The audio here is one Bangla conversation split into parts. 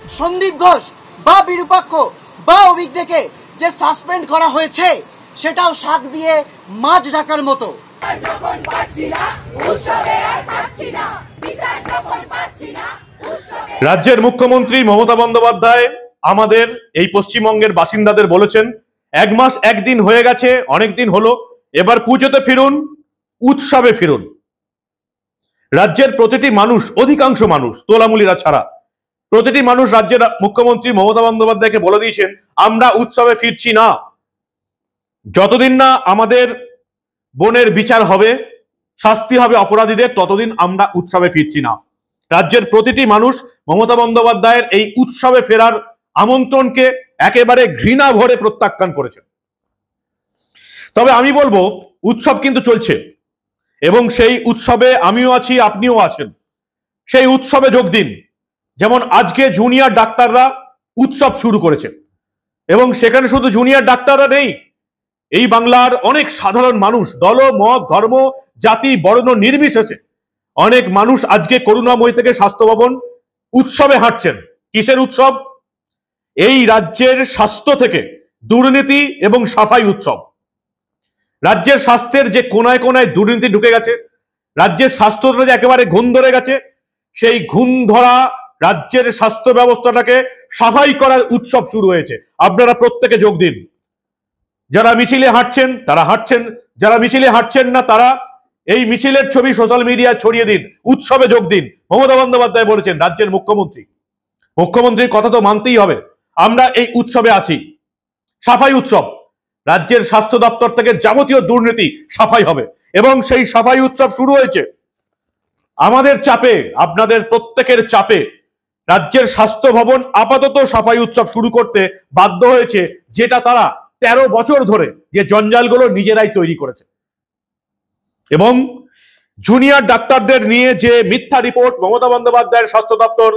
সন্দীপ ঘোষ বা বিরূপাক্ষ বা অভিজ্ঞকে যে সাসপেন্ড করা হয়েছে সেটাও শাক দিয়ে মাছ ঢাকার মতো। রাজ্যের মুখ্যমন্ত্রী মমতা বন্দ্যোপাধ্যায় আমাদের এই পশ্চিমবঙ্গের বাসিন্দাদের বলেছেন, 1 মাস 1 দিন হয়ে গেছে, অনেক দিন হলো, এবার পুজোতে ফিরুন, উৎসবে ফিরুন। রাজ্যের প্রতিটি মানুষ, অধিকাংশ মানুষ তোলামুলিরা ছাড়া প্রতিটি মানুষ রাজ্যের মুখ্যমন্ত্রী মমতা বন্দ্যোপাধ্যায়কে বলে দিয়েছেন, আমরা উৎসবে ফিরছি না। যতদিন না আমাদের বোনের বিচার হবে, শাস্তি হবে অপরাধীদের, ততদিন আমরা উৎসবে ফিরছি না। রাজ্যের প্রতিটি মানুষ মমতা বন্দ্যোপাধ্যায়ের এই উৎসবে ফেরার আমন্ত্রণকে একেবারে ঘৃণা ভরে প্রত্যাখ্যান করেছেন। তবে আমি বলবো, উৎসব কিন্তু চলছে এবং সেই উৎসবে আমিও আছি, আপনিও আছেন। সেই উৎসবে যোগ দিন। যেমন আজকে জুনিয়র ডাক্তাররা উৎসব শুরু করেছে এবং সেখানে শুধু জুনিয়র ডাক্তাররা নেই, এই বাংলার অনেক সাধারণ মানুষ, দল মত ধর্ম জাতি বর্ণ নির্বিশেষে অনেক মানুষ আজকে করুণাময়ী থেকে স্বাস্থ্য ভবন উৎসবে হাঁটছেন। কিসের উৎসব? এই রাজ্যের স্বাস্থ্য থেকে দুর্নীতি এবং সাফাই উৎসব। রাজ্যের স্বাস্থ্যের যে কোনায় কোনায় দুর্নীতি ঢুকে গেছে, রাজ্যের স্বাস্থ্যটা যে একেবারে ঘুণ ধরে গেছে, সেই ঘুণ ধরা রাজ্যের স্বাস্থ্য ব্যবস্থাটাকে সাফাই করার উৎসব শুরু হয়েছে। আপনারা প্রত্যেকে যোগ দিন। যারা মিছিলে হাঁটছেন তারা হাঁটছেন, যারা মিছিলে হাঁটছেন না তারা এই মিছিলের ছবি সোশ্যাল মিডিয়ায় ছড়িয়ে দিন, উৎসবে যোগ দিন। মমতা বন্দ্যোপাধ্যায় বলেছেন, রাজ্যের মুখ্যমন্ত্রীর কথা তো মানতেই হবে। আমরা এই উৎসবে আছি, সাফাই উৎসব। রাজ্যের স্বাস্থ্য দপ্তর থেকে যাবতীয় দুর্নীতি সাফাই হবে এবং সেই সাফাই উৎসব শুরু হয়েছে। আমাদের চাপে, আপনাদের প্রত্যেকের চাপে রাজ্যের স্বাস্থ্য ভবন আপাতত সাফাই উৎসব শুরু করতে বাধ্য হয়েছে, যেটা তারা 13 বছর ধরে যে জঞ্জালগুলো নিজেরাই তৈরি করেছে। এবং জুনিয়র ডাক্তারদের নিয়ে যে মিথ্যা রিপোর্ট মমতা বন্দ্যোপাধ্যায়ের স্বাস্থ্য দপ্তর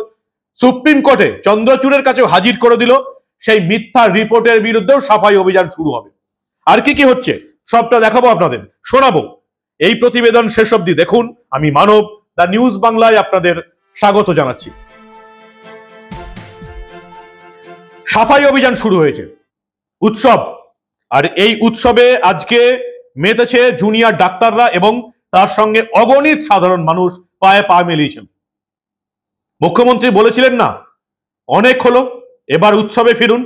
সুপ্রিম কোর্টে চন্দ্রচূড়ের কাছে হাজির করে দিল, সেই মিথ্যা রিপোর্টের বিরুদ্ধেও সাফাই অভিযান শুরু হবে। আর কি কি হচ্ছে সবটা দেখাবো, আপনাদের শোনাবো। এই প্রতিবেদন শেষ অবধি দেখুন। আমি মানব, দা নিউজ বাংলায় আপনাদের স্বাগত জানাচ্ছি। সাফাই অভিযান শুরু হয়েছে, উৎসব। আর এই উৎসবে আজকে মেতেছে জুনিয়র ডাক্তাররা এবং তার সঙ্গে অগণিত সাধারণ মানুষ পায়ে পা মিলিয়েছেন। মুখ্যমন্ত্রী বলেছিলেন না, অনেক হলো, এবার উৎসবে ফিরুন।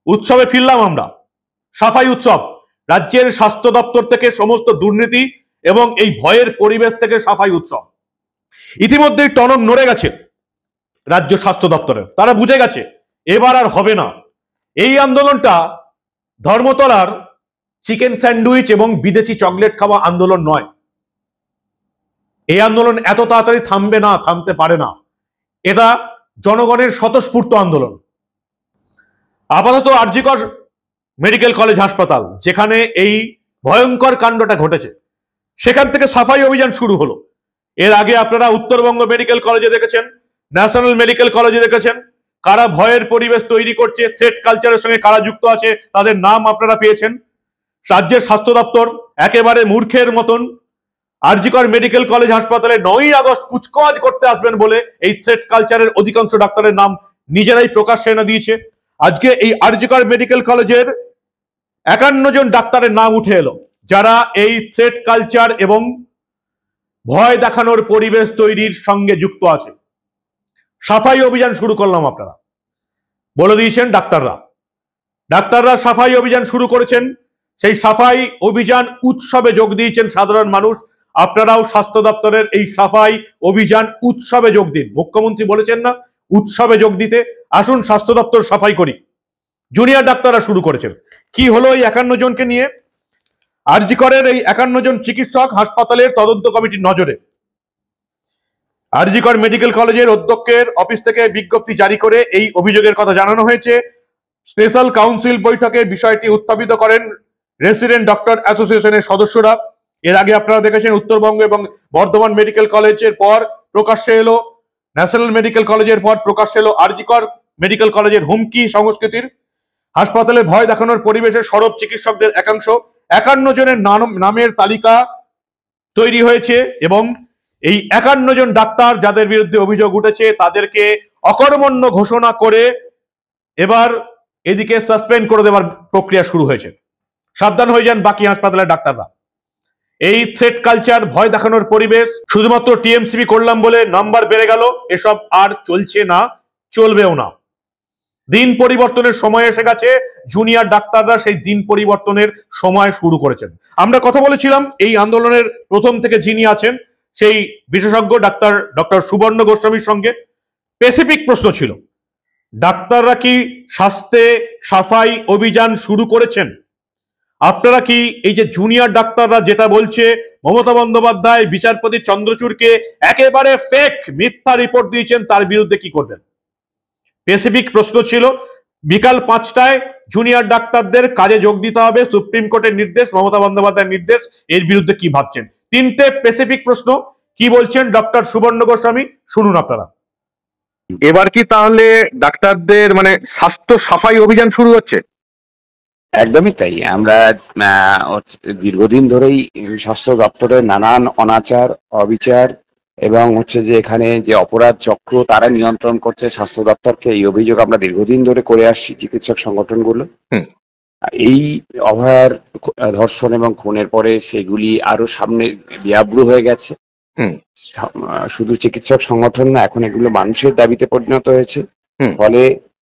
উৎসবে ফিরলাম আমরা। সাফাই উৎসব। রাজ্যের স্বাস্থ্য দপ্তর থেকে সমস্ত দুর্নীতি এবং এই ভয়ের পরিবেশ থেকে সাফাই উৎসব। ইতিমধ্যেই টনক নড়ে গেছে রাজ্য স্বাস্থ্য দপ্তরের। তারা বুঝে গেছে এবার আর হবে না। এই আন্দোলনটা ধর্মতলার চিকেন স্যান্ডউইচ এবং বিদেশি চকলেট খাওয়া আন্দোলন নয়। এই আন্দোলন এত তাড়াতাড়ি থামবে না, থামতে পারে না। এটা জনগণের স্বতঃস্ফূর্ত আন্দোলন। আপাতত আরজিকর মেডিকেল কলেজ হাসপাতাল, যেখানে এই ভয়ঙ্কর কাণ্ডটা ঘটেছে, সেখান থেকে সাফাই অভিযান শুরু হলো। এর আগে আপনারা উত্তরবঙ্গ মেডিকেল কলেজে দেখেছেন, ন্যাশনাল মেডিকেল কলেজে দেখেছেন। কারা ভয়ের পরিবেশ তৈরি করছে, থ্রেট কালচারের সঙ্গে কারা যুক্ত আছে, তাদের নাম আপনারা পেয়েছেন। রাজ্যের স্বাস্থ্য দপ্তর একেবারে মূর্খের মতন আরজিকর মেডিকেল কলেজ হাসপাতালে 9ই আগস্ট কুচকাওয়াজ করতে আসবেন বলে এই থ্রেট কালচারের অধিকাংশ ডাক্তারের নাম নিজেরাই প্রকাশ্যে এনে দিয়েছে। আজকে এই আরজিকর মেডিকেল কলেজের 51 জন ডাক্তারের নাম উঠে এলো, যারা এই থ্রেট কালচার এবং ভয় দেখানোর পরিবেশ তৈরির সঙ্গে যুক্ত আছে। সাফাই অভিযান শুরু করলাম, আপনারা বলে দিয়েছেন ডাক্তাররা সাফাই অভিযান শুরু করেছেন। সেই সাফাই অভিযান উৎসবে যোগ দিয়েছেন সাধারণ মানুষ। আপনারাও স্বাস্থ্য দপ্তরের এই সাফাই অভিযান উৎসবে যোগ দিন। মুখ্যমন্ত্রী বলেছেন না উৎসবে যোগ দিতে, আসুন স্বাস্থ্য দপ্তর সাফাই করি। জুনিয়র ডাক্তাররা শুরু করেছেন। কি হলো এই 51 জনকে নিয়ে? আরজিকরের এই 51 জন চিকিৎসক হাসপাতালের তদন্ত কমিটির নজরে। আরজিকর মেডিকেল কলেজের অধ্যক্ষের অফিস থেকে বিজ্ঞপ্তি জারি করে এই অভিযোগের কথা জানানো হয়েছে। স্পেশাল কাউন্সিল বৈঠকে বিষয়টি উত্থাপিত করেন রেসিডেন্ট ডক্টর অ্যাসোসিয়েশনের সদস্যরা। এর আগে আপনারা দেখেছেন উত্তরবঙ্গ এবং বর্ধমান মেডিকেল কলেজের পর প্রকাশ্যে এলো ন্যাশনাল মেডিকেল কলেজের পর প্রকাশ্যে এলো আরজিকর মেডিকেল কলেজের হুমকি সংস্কৃতির। হাসপাতালে ভয় দেখানোর পরিবেশে সরব চিকিৎসকদের একাংশ। 51 জনের নামের তালিকা তৈরি হয়েছে এবং এই 51 জন ডাক্তার যাদের বিরুদ্ধে অভিযোগ উঠেছে তাদেরকে অকর্মণ্য ঘোষণা করে এবার এদিকে সাসপেন্ড করে দেওয়ার প্রক্রিয়া শুরু হয়েছে। সাবধান হয়ে যান বাকি হাসপাতালের ডাক্তাররা। এই থ্রেট কালচার, ভয় দেখানোর পরিবেশ শুধুমাত্র টিএমসিবি করলাম বলে নাম্বার বেড়ে গেল, এসব আর চলছে না, চলবেও না। দিন পরিবর্তনের সময় এসে গেছে, জুনিয়র ডাক্তাররা সেই দিন পরিবর্তনের সময় শুরু করেছেন। আমরা কথা বলেছিলাম এই আন্দোলনের প্রথম থেকে যিনি আছেন সেই বিশেষজ্ঞ ডক্টর সুবর্ণ গোস্বামীর সঙ্গে। স্পেসিফিক প্রশ্ন ছিল, ডাক্তাররা কি স্বাস্থ্যে সাফাই অভিযান শুরু করেছেন? আপনারা কি এই যে জুনিয়র ডাক্তাররা যেটা বলছে মমতা বন্দ্যোপাধ্যায় বিচারপতি চন্দ্রচূড়কে একেবারে ফেক মিথ্যা রিপোর্ট দিয়েছেন, তার বিরুদ্ধে কি করবেন? স্পেসিফিক প্রশ্ন ছিল। বিকাল 5টায় জুনিয়র ডাক্তারদের কাজে যোগ দিতে হবে, সুপ্রিম কোর্টের নির্দেশ, মমতা বন্দ্যোপাধ্যায়ের নির্দেশ, এর বিরুদ্ধে কি ভাবছেন? 3টে স্পেসিফিক প্রশ্ন। কি বলছেন ডক্টর সুবর্ণ গোস্বামী, শুনুন আপনারা। এবার কি তাহলে ডাক্তারদের মানে স্বাস্থ্য সাফাই অভিযান শুরু হচ্ছে? একদমই তাই। আমরা দীর্ঘদিন ধরেই স্বাস্থ্য দপ্তরের নানান অনাচার, অবিচার এবং যে এখানে যে অপরাধ চক্র তারা নিয়ন্ত্রণ করছে স্বাস্থ্য দপ্তরকে, এই অভিযোগ আমরা দীর্ঘদিন ধরে করে আসছি চিকিৎসক সংগঠনগুলো। এই অভয়ার ধর্ষণ এবং খুনের পরে সেগুলি আরো সামনে ব্যাব্রু হয়ে গেছে। শুধু চিকিৎসক সংগঠন না, এখন এগুলো মানুষের দাবিতে পরিণত হয়েছে। ফলে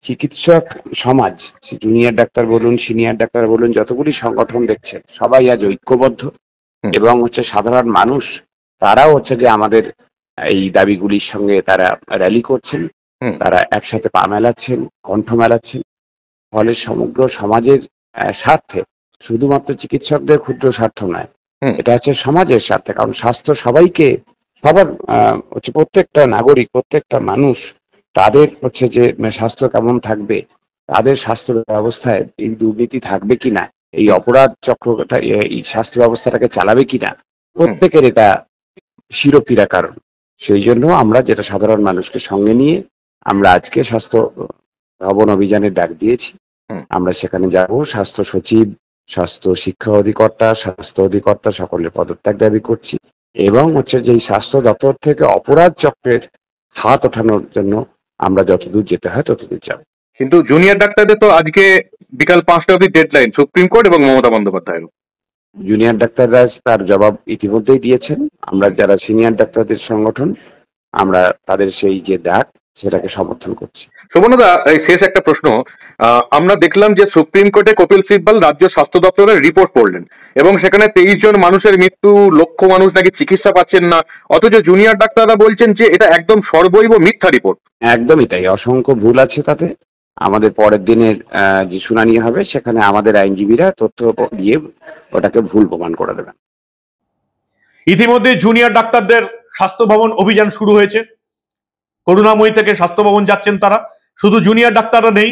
চিকিৎসক সমাজ, জুনিয়র ডাক্তার বলুন, সিনিয়র ডাক্তার বলুন, যতগুলি সংগঠন দেখছেন সবাই আজ ঐক্যবদ্ধ এবং সাধারণ মানুষ তারাও যে আমাদের এই দাবিগুলির সঙ্গে তারা র্যালি করছেন, তারা একসাথে পা মেলাচ্ছেন, কণ্ঠ মেলাচ্ছেন। ফলে সমগ্র সমাজের স্বার্থে, শুধুমাত্র চিকিৎসকদের ক্ষুদ্র স্বার্থ নয়, এটা সমাজের স্বার্থে। কারণ স্বাস্থ্য সবাইকে, সবার প্রত্যেকটা নাগরিক, প্রত্যেকটা মানুষ তাদের যে স্বাস্থ্য কেমন থাকবে, তাদের স্বাস্থ্য ব্যবস্থায় এই দুর্নীতি থাকবে কিনা, এই অপরাধ চক্রটা এই স্বাস্থ্য ব্যবস্থাটাকে চালাবে কিনা, প্রত্যেকের এটা শিরোপীড়া কারণ। সেই জন্য আমরা যেটা সাধারণ মানুষকে সঙ্গে নিয়ে আমরা আজকে স্বাস্থ্য ভবন অভিযানের ডাক দিয়েছি। আমরা সেখানে যাব, স্বাস্থ্য সচিব, স্বাস্থ্য শিক্ষা অধিকর্তা, স্বাস্থ্য অধিকর্তা সকলের পদত্যাগ দাবি করছি এবং যে স্বাস্থ্য দপ্তর থেকে অপরাধ চক্রের হাত ওঠানোর জন্য আমরা যতদূর যেতে হয় ততদূর যাব। কিন্তু জুনিয়র ডাক্তারদের তো আজকে বিকাল 5টা অবধি ডেডলাইন, সুপ্রিম কোর্ট এবং মমতা বন্দ্যোপাধ্যায়ের। জুনিয়র ডাক্তাররা তার জবাব ইতিমধ্যেই দিয়েছেন। আমরা যারা সিনিয়র ডাক্তারদের সংগঠন, আমরা তাদের সেই যে ডাক সেটাকে সমর্থন করছি। সুবর্ণদা, এই শেষ একটা প্রশ্ন। আমরা দেখলাম যে সুপ্রিম কোর্টে কপিল সিব্বল রাজ্য স্বাস্থ্য দপ্তরের রিপোর্ট পড়লেন এবং সেখানে 23 জন মানুষের মৃত্যু, লক্ষ মানুষ নাকি চিকিৎসা পাচ্ছেন না, অথচ জুনিয়র ডাক্তাররা বলছেন যে এটা একদম সর্বৈব মিথ্যা রিপোর্ট। একদমই তাই, অসংখ্য ভুল আছে তাতে। আমাদের পরের দিনের যে শুনানি হবে সেখানে আমাদের আইনজীবীরা তথ্য দিয়ে ওটাকে ভুল প্রমাণ করে দেবেন। ইতিমধ্যে জুনিয়র ডাক্তারদের স্বাস্থ্য ভবন অভিযান শুরু হয়েছে। করুণাময়ী থেকে স্বাস্থ্য ভবন যাচ্ছেন তারা। শুধু জুনিয়র ডাক্তাররা নেই,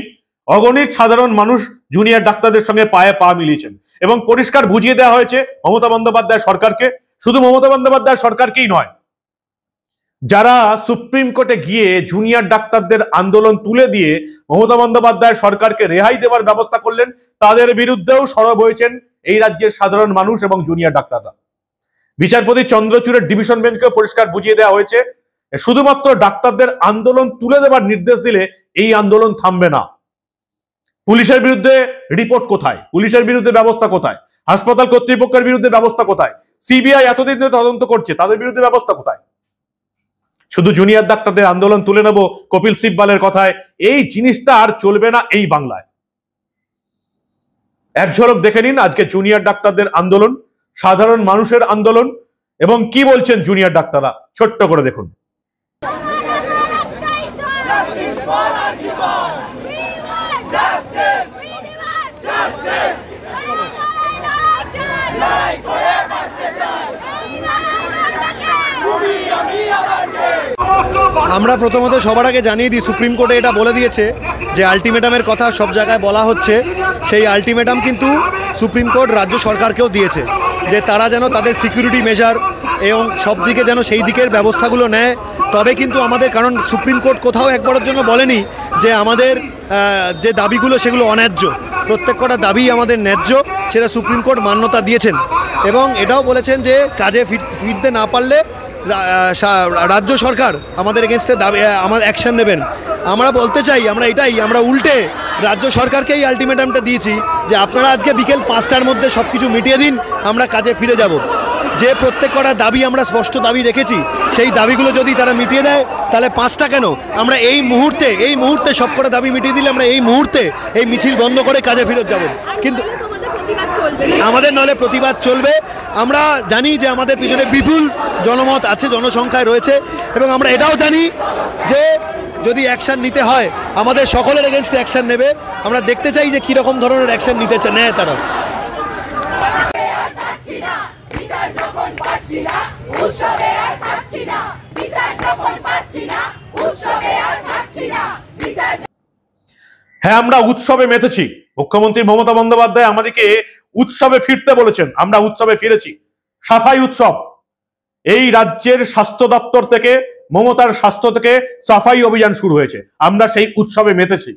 অগণিত সাধারণ মানুষ জুনিয়র ডাক্তারদের সঙ্গে পায়ে পা মিলিয়েছেন এবং পরিষ্কার বুঝিয়ে দেওয়া হয়েছে মমতা বন্দ্যোপাধ্যায় সরকারকে, শুধু মমতা বন্দ্যোপাধ্যায় সরকারকেই নয়, যারা সুপ্রিম কোর্টে গিয়ে জুনিয়র ডাক্তারদের আন্দোলন তুলে দিয়ে মমতা বন্দ্যোপাধ্যায় সরকারকে রেহাই দেওয়ার ব্যবস্থা করলেন, তাদের বিরুদ্ধেও সরব হয়েছেন এই রাজ্যের সাধারণ মানুষ এবং জুনিয়র ডাক্তাররা। বিচারপতি চন্দ্রচূড়ের ডিভিশন বেঞ্চকে পরিষ্কার বুঝিয়ে দেওয়া হয়েছে, শুধুমাত্র ডাক্তারদের আন্দোলন তুলে দেওয়ার নির্দেশ দিলে এই আন্দোলন থামবে না। পুলিশের বিরুদ্ধে রিপোর্ট কোথায়? পুলিশের বিরুদ্ধে ব্যবস্থা কোথায়? হাসপাতাল কর্তৃপক্ষের বিরুদ্ধে ব্যবস্থা কোথায়? সিবিআই এতদিন ধরে তদন্ত করছে, তাদের বিরুদ্ধে ব্যবস্থা কোথায়? শুধু জুনিয়র ডাক্তারদের আন্দোলন তুলে নেব কপিল সিব্বলের কথায়, এই জিনিসটা আর চলবে না এই বাংলায়। এক ঝলক দেখে নিন আজকে জুনিয়র ডাক্তারদের আন্দোলন, সাধারণ মানুষের আন্দোলন এবং কি বলছেন জুনিয়র ডাক্তাররা, ছোট্ট করে দেখুন। আমরা প্রথমত সবার আগে জানিয়ে দিই, সুপ্রিম কোর্টে এটা বলে দিয়েছে যে আলটিমেটামের কথা সব জায়গায় বলা হচ্ছে। সেই আলটিমেটাম কিন্তু সুপ্রিম কোর্ট রাজ্য সরকারকেও দিয়েছে যে তারা যেন তাদের সিকিউরিটি মেজার এবং সব দিকে যেন সেই দিকের ব্যবস্থাগুলো নেয়। তবে কিন্তু আমাদের, কারণ সুপ্রিম কোর্ট কোথাও একবারের জন্য বলেনি যে আমাদের যে দাবিগুলো সেগুলো অন্যায্য, প্রত্যেক কটা দাবি আমাদের ন্যায্য, সেটা সুপ্রিম কোর্ট মান্যতা দিয়েছেন এবং এটাও বলেছেন যে কাজে ফিরতে না পারলে রাজ্য সরকার আমাদের এগেনস্টে দাবি আমার অ্যাকশন নেবেন। আমরা বলতে চাই, আমরা উল্টে রাজ্য সরকারকেই আলটিমেটামটা দিয়েছি যে আপনারা আজকে বিকেল 5টার মধ্যে সব কিছু মিটিয়ে দিন, আমরা কাজে ফিরে যাব। যে প্রত্যেক কটা দাবি আমরা স্পষ্ট দাবি রেখেছি, সেই দাবিগুলো যদি তারা মিটিয়ে দেয় তাহলে 5টা কেন, আমরা এই মুহূর্তে সব কটা দাবি মিটিয়ে দিলে আমরা এই মুহূর্তে এই মিছিল বন্ধ করে কাজে ফিরত যাব। কিন্তু আমাদের নলে প্রতিবাদ চলবে। আমরা জানি যে আমাদের পিছনে বিপুল জনমত আছে, জনসংখ্যায় রয়েছে, এবং আমরা এটাও জানি যে যদি অ্যাকশন নিতে হয় আমাদের সকলের এগেনস্টে অ্যাকশন নেবে। আমরা দেখতে চাই যে কীরকম ধরনের অ্যাকশন নিতে নেয় তারা। হ্যাঁ, আমরা উৎসবে মেতেছি। মুখ্যমন্ত্রী মমতা বন্দ্যোপাধ্যায় আমাদেরকে উৎসবে ফিরতে বলেছেন, আমরা উৎসবে ফিরেছি। সাফাই উৎসব, এই রাজ্যের স্বাস্থ্য দপ্তর থেকে, মমতার স্বাস্থ্য থেকে সাফাই অভিযান শুরু হয়েছে, আমরা সেই উৎসবে মেতেছি।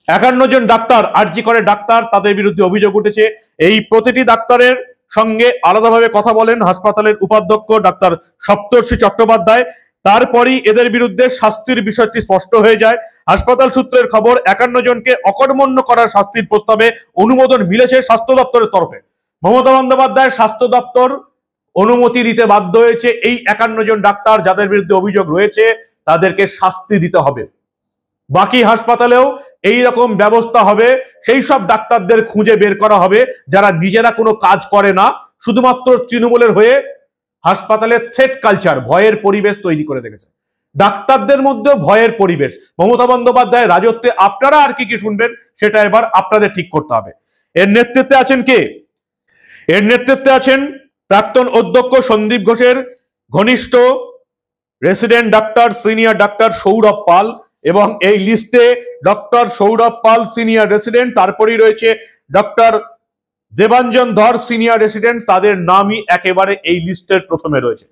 51 জন ডাক্তার, আরজি করে ডাক্তার, তাদের বিরুদ্ধে অভিযোগ উঠেছে। এই প্রতিটি ডাক্তারের সঙ্গে আলাদাভাবে কথা বলেন হাসপাতালের উপাধ্যক্ষ ডাক্তার সপ্তর্ষি চট্টোপাধ্যায়। তারপরই এদের বিরুদ্ধে শাস্তির বিষয়টি স্পষ্ট হয়ে যায়। হাসপাতাল সূত্রের খবর, 51 জনকে অকর্মণ্য করার শাস্তির প্রস্তাবে অনুমোদন মিলেছে স্বাস্থ্য দপ্তরের তরফে। মমতা বন্দ্যোপাধ্যায় স্বাস্থ্য দপ্তর অনুমতি দিতে বাধ্য হয়েছে। এই 51 জন ডাক্তার যাদের বিরুদ্ধে অভিযোগ রয়েছে তাদেরকে শাস্তি দিতে হবে। বাকি হাসপাতালেও এই রকম ব্যবস্থা হবে। সেই সব ডাক্তারদের খুঁজে বের করা হবে যারা নিজেরা কোনো কাজ করে না, শুধুমাত্র তৃণমূলের হয়ে হাসপাতালে থ্রেট কালচার, ভয়ের পরিবেশ তৈরি করে রেখেছে। ডাক্তারদের মধ্যে ভয়ের পরিবেশ। মমতা বন্দ্যোপাধ্যায়ের রাজত্বে আপনারা আর কি কি শুনবেন সেটা এবার আপনাদের ঠিক করতে হবে। এর নেতৃত্বে আছেন কে? এর নেতৃত্বে আছেন প্রাক্তন অধ্যক্ষ সন্দীপ ঘোষের ঘনিষ্ঠ resident doctor senior doctor Sourav Pal, এবং এই লিস্টে doctor Sourav Pal senior resident, তারপরেই রয়েছে ডক্টর দেবাঞ্জন ধর সিনিয়র রেসিডেন্ট। তাদের নামই একেবারে এই লিস্টের প্রথমে রয়েছে।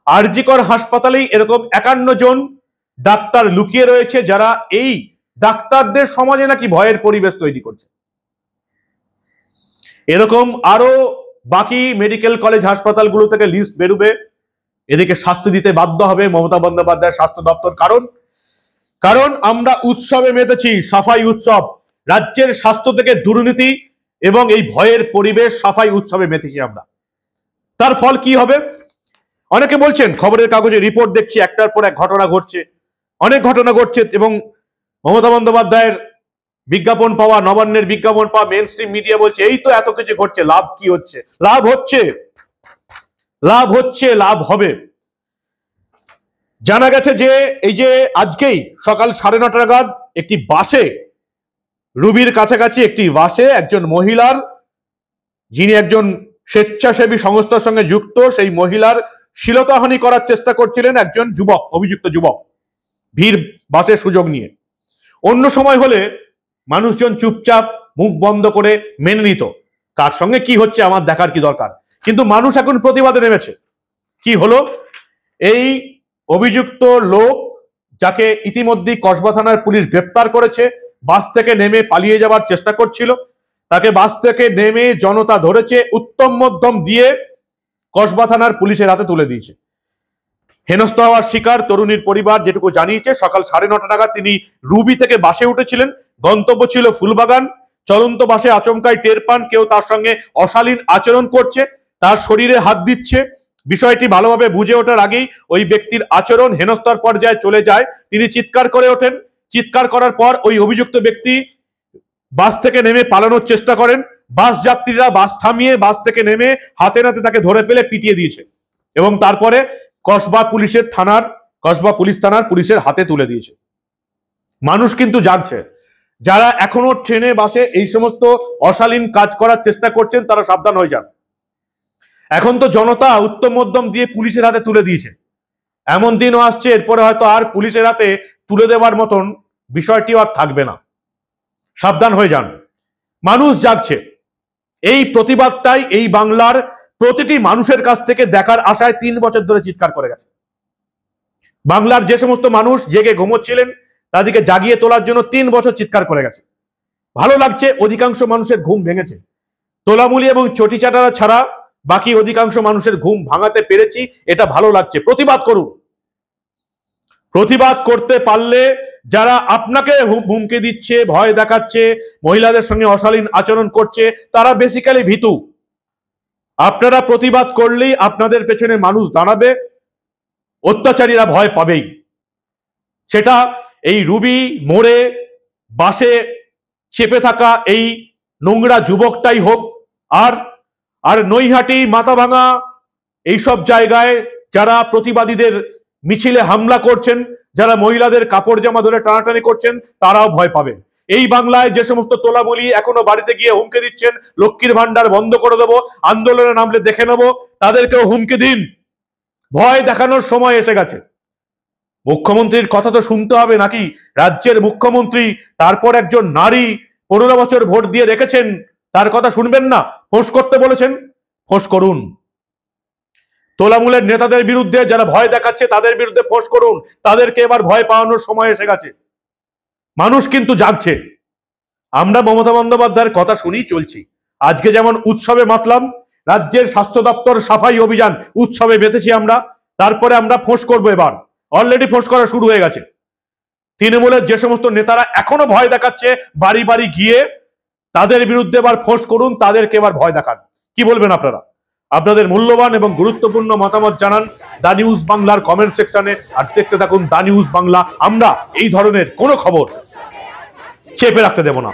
আরজি কর হাসপাতালেই এরকম 51 জন ডাক্তার লুকিয়ে রয়েছে যারা এই ডাক্তারদের সমাজে নাকি ভয়ের পরিবেশ তৈরি করছে। এরকম আরো বাকি মেডিকেল কলেজ হাসপাতালগুলো থেকে লিস্ট বেরোবে। এদিকে শাস্তি দিতে বাধ্য হবে মমতা বন্দ্যোপাধ্যায়ের স্বাস্থ্য দপ্তর। কারণ আমরা উৎসবে মেতেছি, সাফাই উৎসব। রাজ্যের স্বাস্থ্য থেকে দুর্নীতি এবং এই ভয়ের পরিবেশ, সাফাই উৎসবে মেতেছি আমরা। তার ফল কি হবে? অনেকে বলছেন, খবরের কাগজে রিপোর্ট দেখছি, একটার পর এক ঘটনা ঘটছে, অনেক ঘটনা ঘটছে, এবং মমতা বন্দ্যোপাধ্যায়ের বিজ্ঞাপন পাওয়া, নবান্নের বিজ্ঞাপন পাওয়া, মেন স্ট্রিম মিডিয়া বলছে এই তো এত কিছু ঘটছে, লাভ কি হচ্ছে? লাভ হচ্ছে, লাভ হবে। জানা গেছে যে এই যে আজকেই সকাল 9:30 নাগাদ একটি বাসে, রুবির কাছাকাছি একটি বাসে একজন মহিলার, যিনি একজন স্বেচ্ছাসেবী সংস্থার সঙ্গে যুক্ত, সেই মহিলার শ্লীলতাহানি করার চেষ্টা করছিলেন একজন যুবক, অভিযুক্ত যুবক, ভিড় বাসের সুযোগ নিয়ে। অন্য সময় হলে মানুষজন চুপচাপ মুখ বন্ধ করে মেনে নিত, কার সঙ্গে কি হচ্ছে আমার দেখার কি দরকার। কিন্তু মানুষ এখন প্রতিবাদে নেমেছে। কি হলো? এই অভিযুক্ত লোক, যাকে ইতিমধ্যেই কসবা থানার পুলিশ গ্রেপ্তার করেছে, বাস থেকে নেমে পালিয়ে যাওয়ার চেষ্টা করছিল। তাকে বাস থেকে নেমে জনতা ধরেছে, উত্তম মধ্যম দিয়ে কসবা থানার পুলিশের হাতে তুলে দিয়েছে। হেনস্থা হওয়ার শিকার তরুণীর পরিবার যেটুকু জানিয়েছে, সকাল 9:30 নাগাদ তিনি রুবি থেকে বাসে উঠেছিলেন, গন্তব্য ছিল ফুলবাগান। চলন্ত বাসে আচমকাই টের পান কেউ তার সঙ্গে অশালীন আচরণ করছে, তার শরীরে হাত দিচ্ছে। বিষয়টি ভালোভাবে বুঝে ওঠার আগেই ওই ব্যক্তির আচরণ হেনস্থার পর্যায়ে চলে যায়। তিনি চিৎকার করে ওঠেন। চিৎকার করার পর ওই অভিযুক্ত ব্যক্তি বাস থেকে নেমে পালানোর চেষ্টা করেন। বাস যাত্রীরা বাস থামিয়ে বাস থেকে নেমে হাতে নাতে তাকে ধরে ফেলে পিটিয়ে দিয়েছে, এবং তারপরে কসবা পুলিশ থানার পুলিশের হাতে তুলে দিয়েছে। মানুষ কিন্তু জাগছে। যারা এখনো ট্রেনে বাসে এই সমস্ত অশালীন কাজ করার চেষ্টা করছেন তারা সাবধান হয়ে যান। এখন তো জনতা উত্তম মধ্যম দিয়ে পুলিশের হাতে তুলে দিয়েছে। এমন দিনও আসছে এরপরে হয়তো আর পুলিশের হাতে তুলে দেওয়ার মতন বিষয়টিও আর থাকবে না। সাবধান হয়ে যান। মানুষ জাগছে। এই প্রতিবাদটাই এই বাংলার প্রতিটি মানুষের কাছ থেকে দেখার আশায় 3 বছর ধরে চিৎকার করে গেছে। বাংলার যে সমস্ত মানুষ জেগে ঘুমোচ্ছিলেন তাদেরকে জাগিয়ে তোলার জন্য 3 বছর চিৎকার করে গেছে। ভালো লাগছে, অধিকাংশ মানুষের ঘুম ভেঙেছে। তোলামুলি এবং চটিচাটারা ছাড়া বাকি অধিকাংশ মানুষের ঘুম ভাঙাতে পেরেছি, এটা ভালো লাগছে। প্রতিবাদ করুন। প্রতিবাদ করতে পারলে যারা আপনাকে হুমকি দিচ্ছে, ভয় দেখাচ্ছে, মহিলাদের সঙ্গে অশালীন আচরণ করছে, তারা বেসিক্যালি ভীতু। আপনারা প্রতিবাদ করলেই আপনাদের পেছনে মানুষ দাঁড়াবে, অত্যাচারীরা ভয় পাবেই। সেটা এই রুবি মোড়ে বাসে চেপে থাকা এই নোংরা যুবকটাই হোক, আর নৈহাটি, মাথাভাঙা এইসব জায়গায় যারা প্রতিবাদীদের মিছিলে হামলা করছেন, যারা মহিলাদের কাপড় জামা ধরে টানাটানি করছেন, তারাও ভয় পাবে। এই বাংলায় যে সমস্ত তোলামুলি এখনো বাড়িতে গিয়ে হুমকি দিচ্ছেন লক্ষ্মীর ভান্ডার বন্ধ করে দেবো, আন্দোলনে নামলে দেখে নেব, তাদেরকেও হুমকি দিন। ভয় দেখানোর সময় এসে গেছে। মুখ্যমন্ত্রীর কথা তো শুনতে হবে নাকি? রাজ্যের মুখ্যমন্ত্রী, তারপর একজন নারী, 15 বছর ভোট দিয়ে রেখেছেন, তার কথা শুনবেন না? ফোঁস করতে বলেছেন, ফোঁস করুন। তোলামূলের নেতাদের বিরুদ্ধে যারা ভয় দেখাচ্ছে তাদের বিরুদ্ধে ফোঁস করুন। তাদেরকে এবার ভয় পাওয়ানোর সময় এসে গেছে। মানুষ কিন্তু জাগছে। আমরা মমতা বন্দ্যোপাধ্যায়ের কথা শুনেই চলছি। আজকে যেমন উৎসবে মাতলাম, রাজ্যের স্বাস্থ্য দপ্তর সাফাই অভিযান উৎসবে বেঁধেছি আমরা, তারপরে আমরা ফোঁস করবো। এবার অলরেডি ফোঁস করা শুরু হয়ে গেছে। তৃণমূলের যে সমস্ত নেতারা এখনো ভয় দেখাচ্ছে বাড়ি বাড়ি গিয়ে, তাদের বিরুদ্ধে এবার ফোঁস করুন, তাদেরকে এবার ভয় দেখান। কি বলবেন আপনারা? আপনাদের মূল্যবান এবং গুরুত্বপূর্ণ মতামত জানান দা নিউজ বাংলার কমেন্ট সেকশনে। আর দেখতে থাকুন দা নিউজ বাংলা। আমরা এই ধরনের কোনো খবর চেপে রাখতে দেব না।